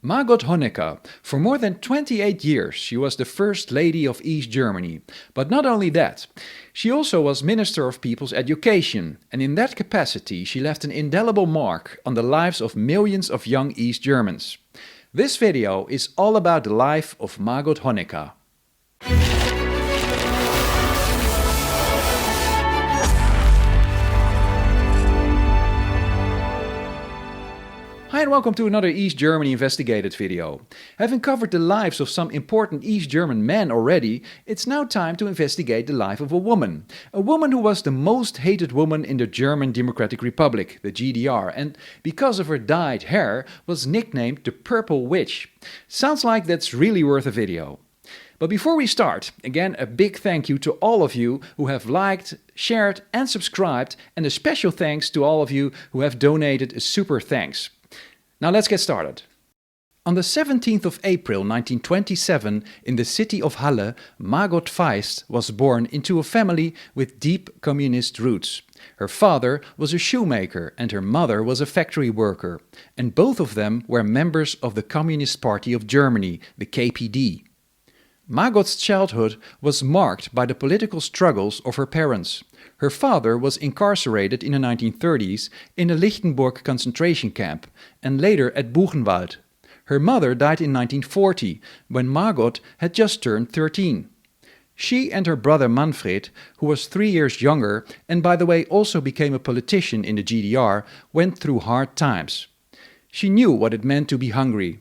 Margot Honecker. For more than 28 years she was the First Lady of East Germany. But not only that, she also was Minister of People's Education, and in that capacity she left an indelible mark on the lives of millions of young East Germans. This video is all about the life of Margot Honecker. Hi and welcome to another East Germany Investigated video. Having covered the lives of some important East German men already, it's now time to investigate the life of a woman. A woman who was the most hated woman in the German Democratic Republic, the GDR, and because of her dyed hair was nicknamed the Purple Witch. Sounds like that's really worth a video. But before we start, again a big thank you to all of you who have liked, shared and subscribed, and a special thanks to all of you who have donated a super thanks. Now let's get started. On the 17th of April 1927, in the city of Halle, Margot Feist was born into a family with deep communist roots. Her father was a shoemaker and her mother was a factory worker, and both of them were members of the Communist Party of Germany, the KPD. Margot's childhood was marked by the political struggles of her parents. Her father was incarcerated in the 1930s in a Lichtenburg concentration camp and later at Buchenwald. Her mother died in 1940 when Margot had just turned 13. She and her brother Manfred, who was 3 years younger and by the way also became a politician in the GDR, went through hard times. She knew what it meant to be hungry.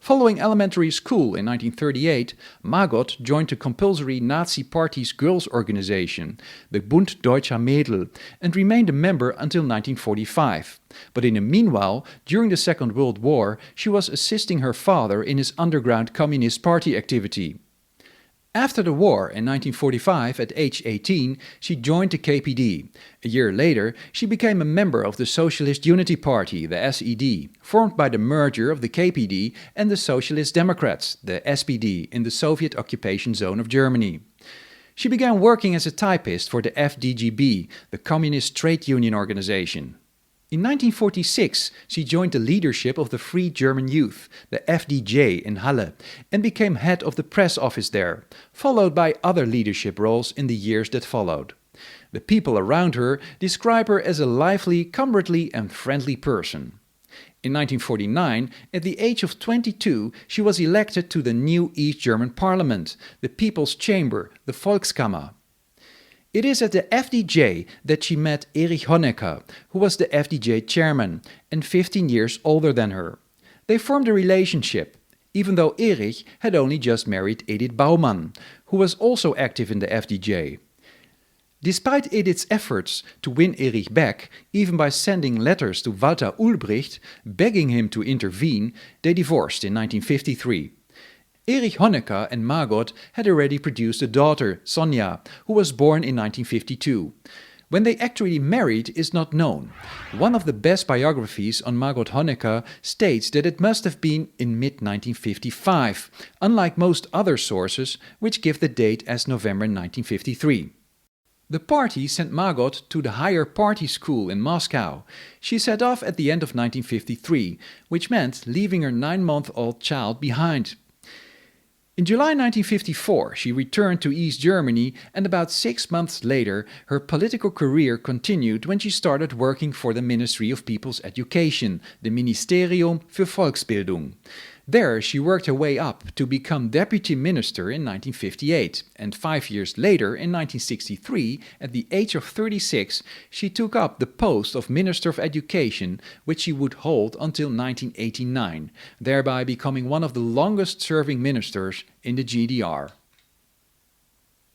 Following elementary school in 1938, Margot joined the compulsory Nazi Party's girls' organization, the Bund Deutscher Mädel, and remained a member until 1945. But in the meanwhile, during the Second World War, she was assisting her father in his underground Communist Party activity. After the war in 1945, at age 18, she joined the KPD. A year later, she became a member of the Socialist Unity Party, the SED, formed by the merger of the KPD and the Socialist Democrats, the SPD, in the Soviet occupation zone of Germany. She began working as a typist for the FDGB, the Communist Trade Union organization. In 1946, she joined the leadership of the Free German Youth, the FDJ, in Halle, and became head of the press office there, followed by other leadership roles in the years that followed. The people around her describe her as a lively, comradely and friendly person. In 1949, at the age of 22, she was elected to the new East German Parliament, the People's Chamber, the Volkskammer. It is at the FDJ that she met Erich Honecker, who was the FDJ chairman and 15 years older than her. They formed a relationship, even though Erich had only just married Edith Baumann, who was also active in the FDJ. Despite Edith's efforts to win Erich back, even by sending letters to Walter Ulbricht begging him to intervene, they divorced in 1953. Erich Honecker and Margot had already produced a daughter, Sonja, who was born in 1952. When they actually married is not known. One of the best biographies on Margot Honecker states that it must have been in mid-1955, unlike most other sources which give the date as November 1953. The party sent Margot to the Higher Party School in Moscow. She set off at the end of 1953, which meant leaving her 9-month-old child behind. In July 1954, she returned to East Germany and about 6 months later, her political career continued when she started working for the Ministry of People's Education, the Ministerium für Volksbildung. There she worked her way up to become deputy minister in 1958, and 5 years later, in 1963, at the age of 36, she took up the post of Minister of Education, which she would hold until 1989, thereby becoming one of the longest-serving ministers in the GDR.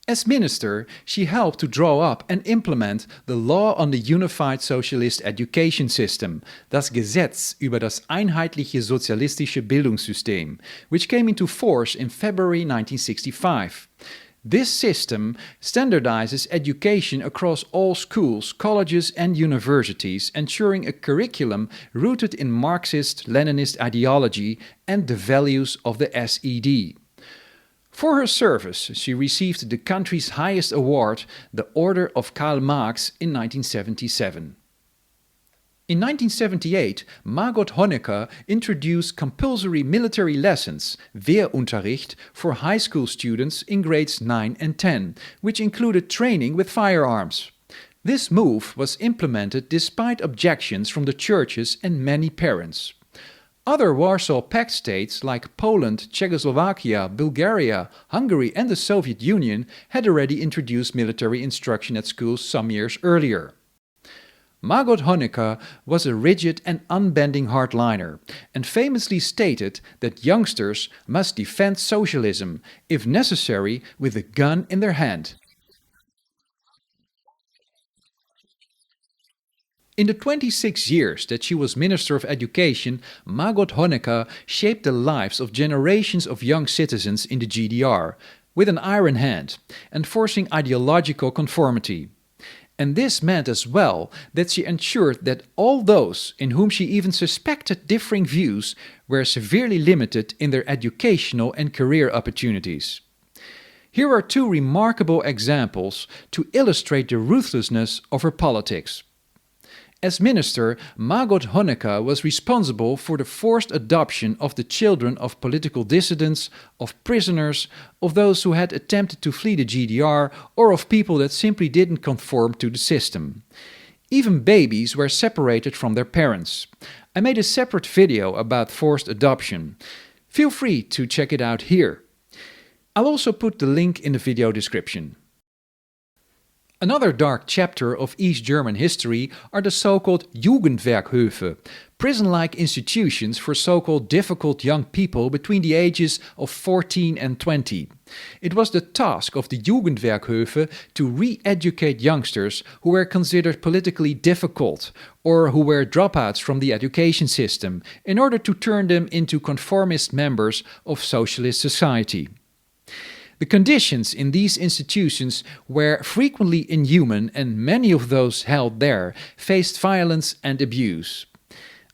As minister, she helped to draw up and implement the law on the unified socialist education system, das Gesetz über das einheitliche sozialistische Bildungssystem, which came into force in February 1965. This system standardizes education across all schools, colleges and universities, ensuring a curriculum rooted in Marxist-Leninist ideology and the values of the SED. For her service, she received the country's highest award, the Order of Karl Marx, in 1977. In 1978, Margot Honecker introduced compulsory military lessons, Wehrunterricht, for high school students in grades 9 and 10, which included training with firearms. This move was implemented despite objections from the churches and many parents. Other Warsaw Pact states like Poland, Czechoslovakia, Bulgaria, Hungary and the Soviet Union had already introduced military instruction at schools some years earlier. Margot Honecker was a rigid and unbending hardliner and famously stated that youngsters must defend socialism, if necessary, with a gun in their hand. In the 26 years that she was Minister of Education, Margot Honecker shaped the lives of generations of young citizens in the GDR with an iron hand, enforcing ideological conformity. And this meant as well that she ensured that all those in whom she even suspected differing views were severely limited in their educational and career opportunities. Here are two remarkable examples to illustrate the ruthlessness of her politics. As minister, Margot Honecker was responsible for the forced adoption of the children of political dissidents, of prisoners, of those who had attempted to flee the GDR, or of people that simply didn't conform to the system. Even babies were separated from their parents. I made a separate video about forced adoption. Feel free to check it out here. I'll also put the link in the video description. Another dark chapter of East German history are the so-called Jugendwerkhöfe, prison-like institutions for so-called difficult young people between the ages of 14 and 20. It was the task of the Jugendwerkhöfe to re-educate youngsters who were considered politically difficult or who were dropouts from the education system in order to turn them into conformist members of socialist society. The conditions in these institutions were frequently inhuman and many of those held there faced violence and abuse.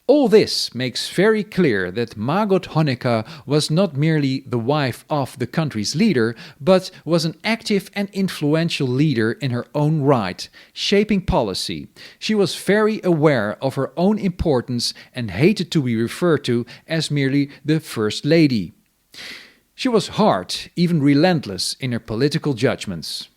All this makes very clear that Margot Honecker was not merely the wife of the country's leader, but was an active and influential leader in her own right, shaping policy. She was very aware of her own importance and hated to be referred to as merely the First Lady. She was hard, even relentless in her political judgments.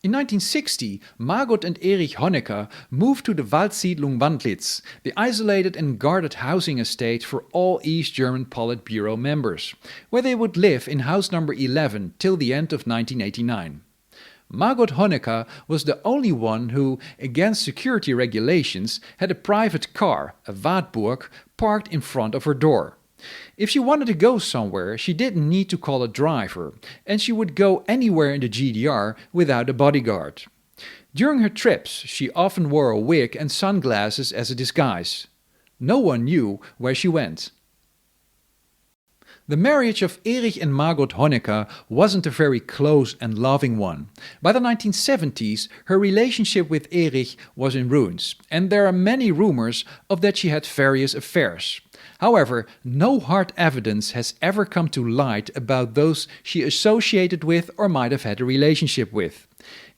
In 1960, Margot and Erich Honecker moved to the Waldsiedlung Wandlitz, the isolated and guarded housing estate for all East German Politburo members, where they would live in house number 11 till the end of 1989. Margot Honecker was the only one who, against security regulations, had a private car, a Wartburg, parked in front of her door. If she wanted to go somewhere, she didn't need to call a driver, and she would go anywhere in the GDR without a bodyguard. During her trips, she often wore a wig and sunglasses as a disguise. No one knew where she went. The marriage of Erich and Margot Honecker wasn't a very close and loving one. By the 1970s, her relationship with Erich was in ruins, and there are many rumors of that she had various affairs. However, no hard evidence has ever come to light about those she associated with or might have had a relationship with.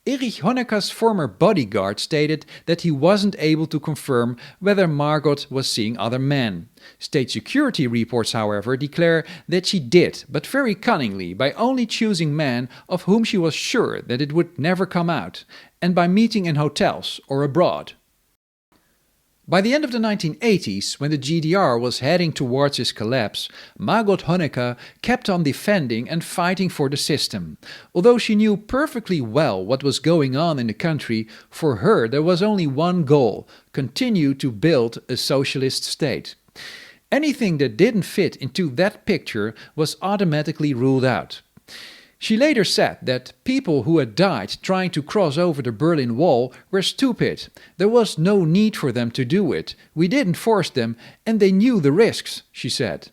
Erich Honecker's former bodyguard stated that he wasn't able to confirm whether Margot was seeing other men. State security reports, however, declare that she did, but very cunningly, by only choosing men of whom she was sure that it would never come out, and by meeting in hotels or abroad. By the end of the 1980s, when the GDR was heading towards its collapse, Margot Honecker kept on defending and fighting for the system. Although she knew perfectly well what was going on in the country, for her there was only one goal: continue to build a socialist state. Anything that didn't fit into that picture was automatically ruled out. She later said that people who had died trying to cross over the Berlin Wall were stupid. There was no need for them to do it. We didn't force them, and they knew the risks, she said.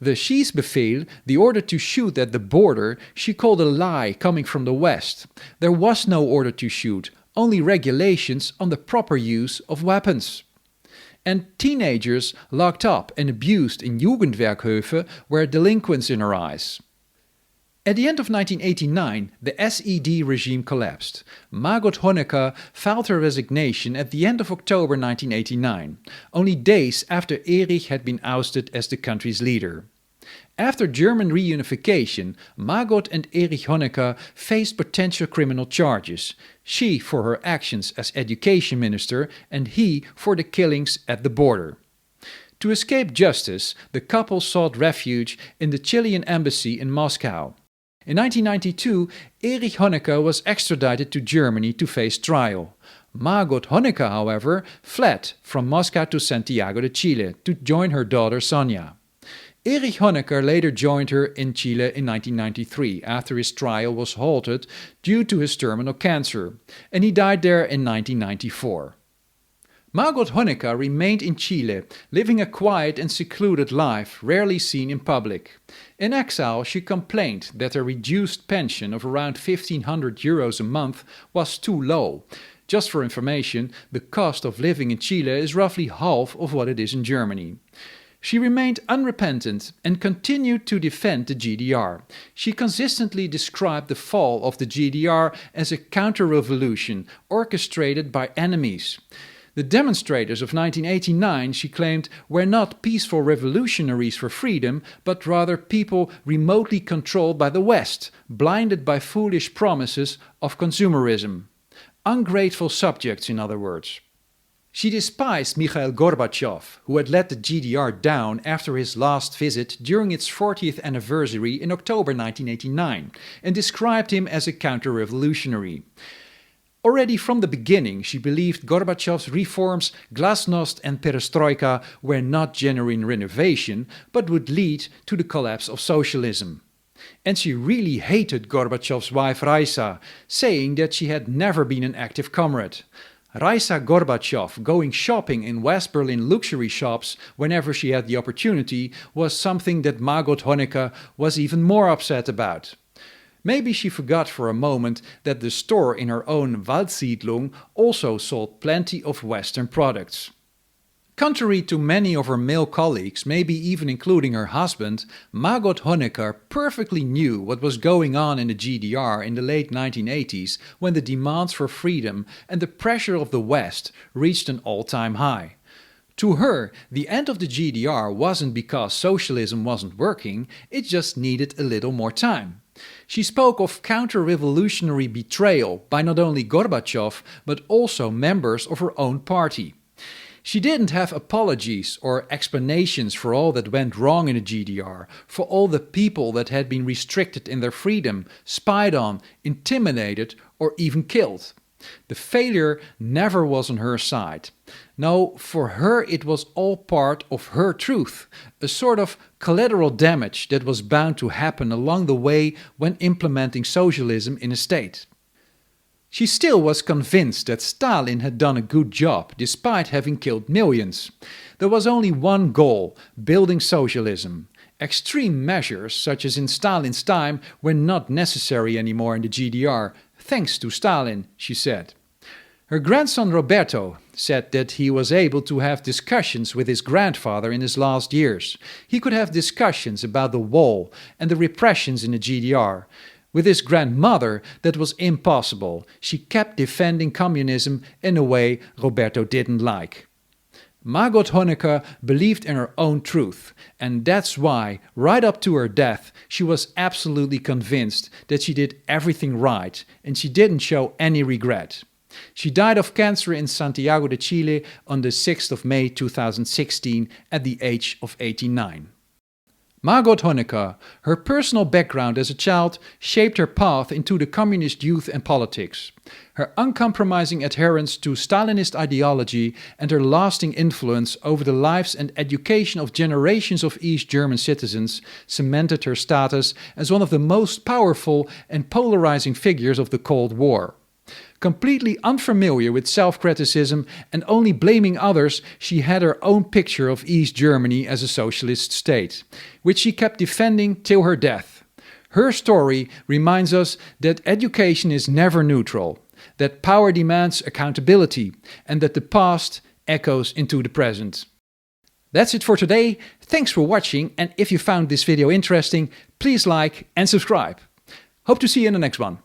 The Schießbefehl, the order to shoot at the border, she called a lie coming from the West. There was no order to shoot, only regulations on the proper use of weapons. And teenagers locked up and abused in Jugendwerkhöfe were delinquents in her eyes. At the end of 1989, the SED regime collapsed. Margot Honecker filed her resignation at the end of October 1989, only days after Erich had been ousted as the country's leader. After German reunification, Margot and Erich Honecker faced potential criminal charges, she for her actions as education minister and he for the killings at the border. To escape justice, the couple sought refuge in the Chilean embassy in Moscow. In 1992, Erich Honecker was extradited to Germany to face trial. Margot Honecker, however, fled from Moscow to Santiago de Chile to join her daughter Sonia. Erich Honecker later joined her in Chile in 1993 after his trial was halted due to his terminal cancer, and he died there in 1994. Margot Honecker remained in Chile, living a quiet and secluded life, rarely seen in public. In exile, she complained that her reduced pension of around 1,500 euros a month was too low. Just for information, the cost of living in Chile is roughly half of what it is in Germany. She remained unrepentant and continued to defend the GDR. She consistently described the fall of the GDR as a counter-revolution orchestrated by enemies. The demonstrators of 1989, she claimed, were not peaceful revolutionaries for freedom, but rather people remotely controlled by the West, blinded by foolish promises of consumerism. Ungrateful subjects, in other words. She despised Mikhail Gorbachev, who had let the GDR down after his last visit during its 40th anniversary in October 1989, and described him as a counter-revolutionary. Already from the beginning, she believed Gorbachev's reforms, glasnost and perestroika, were not genuine renovation, but would lead to the collapse of socialism. And she really hated Gorbachev's wife Raisa, saying that she had never been an active comrade. Raisa Gorbachev going shopping in West Berlin luxury shops whenever she had the opportunity was something that Margot Honecker was even more upset about. Maybe she forgot for a moment that the store in her own Waldsiedlung also sold plenty of Western products. Contrary to many of her male colleagues, maybe even including her husband, Margot Honecker perfectly knew what was going on in the GDR in the late 1980s when the demands for freedom and the pressure of the West reached an all-time high. To her, the end of the GDR wasn't because socialism wasn't working, it just needed a little more time. She spoke of counter-revolutionary betrayal by not only Gorbachev, but also members of her own party. She didn't have apologies or explanations for all that went wrong in the GDR, for all the people that had been restricted in their freedom, spied on, intimidated, or even killed. The failure never was on her side. No, for her it was all part of her truth, a sort of collateral damage that was bound to happen along the way when implementing socialism in a state. She still was convinced that Stalin had done a good job despite having killed millions. There was only one goal, building socialism. Extreme measures, such as in Stalin's time, were not necessary anymore in the GDR, thanks to Stalin, she said. Her grandson Roberto said that he was able to have discussions with his grandfather in his last years. He could have discussions about the wall and the repressions in the GDR. With his grandmother, that was impossible. She kept defending communism in a way Roberto didn't like. Margot Honecker believed in her own truth, and that's why, right up to her death, she was absolutely convinced that she did everything right, and she didn't show any regret. She died of cancer in Santiago de Chile on the 6th of May 2016 at the age of 89. Margot Honecker, her personal background as a child shaped her path into the communist youth and politics. Her uncompromising adherence to Stalinist ideology and her lasting influence over the lives and education of generations of East German citizens cemented her status as one of the most powerful and polarizing figures of the Cold War. Completely unfamiliar with self-criticism and only blaming others, she had her own picture of East Germany as a socialist state, which she kept defending till her death. Her story reminds us that education is never neutral, that power demands accountability, and that the past echoes into the present. That's it for today. Thanks for watching, and if you found this video interesting, please like and subscribe. Hope to see you in the next one.